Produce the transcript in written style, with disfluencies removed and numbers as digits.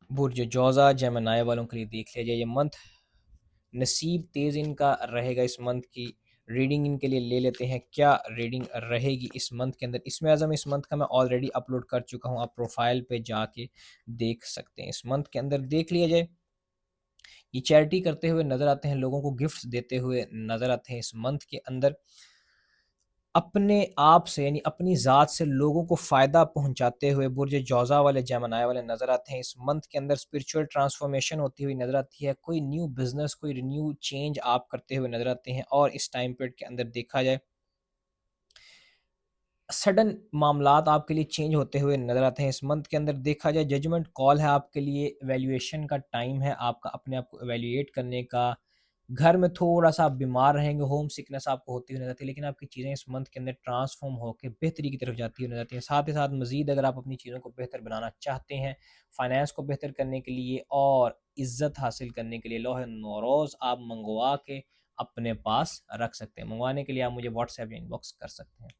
बुर्ज जौज़ा Gemini वालों के लिए देख लिया जाए ये मंथ, नसीब तेज़ इनका रहेगा इस मंथ की। रीडिंग इनके लिए ले लेते हैं, क्या रीडिंग रहेगी इस मंथ के अंदर। इसमें आज़म इस मंथ का मैं ऑलरेडी अपलोड कर चुका हूँ, आप प्रोफाइल पे जाके देख सकते हैं। इस मंथ के अंदर देख लिया जाए, ये चैरिटी करते हुए नज़र आते हैं, लोगों को गिफ्ट्स देते हुए नज़र आते हैं इस मंथ के अंदर। अपने आप से यानी अपनी ज़ात से लोगों को फ़ायदा पहुँचाते हुए बुर्ज जौज़ा वाले, जेमिनी वाले नज़र आते हैं। इस मंथ के अंदर स्पिरिचुअल ट्रांसफ़ॉर्मेशन होती हुई नज़र आती है। कोई न्यू बिज़नेस, कोई रिन्यू चेंज आप करते हुए नज़र आते हैं। और इस टाइम पीरियड के अंदर देखा जाए, सडन मामलात आपके लिए चेंज होते हुए नज़र आते हैं। इस मंथ के अंदर देखा जाए, जजमेंट कॉल है आपके लिए, इवैल्यूएशन का टाइम है आपका, अपने आप को इवैल्यूएट करने का। घर में थोड़ा-सा आप बीमार रहेंगे, होम सिकनेस आपको होती हुई नज़र आती है, लेकिन आपकी चीज़ें इस मंथ के अंदर ट्रांसफ़ॉर्म होके बेहतरी की तरफ जाती हुई नज़र आती हैं। साथ ही साथ मज़ीद अगर आप अपनी चीज़ों को बेहतर बनाना चाहते हैं, फ़ाइनेंस को बेहतर करने के लिए और इज़्ज़त हासिल करने के लिए, लौह नौरोज़ आप मँगवा के अपने पास रख सकते हैं। मँगवाने के लिए आप मुझे व्हाट्सएप या इनबॉक्स कर सकते हैं।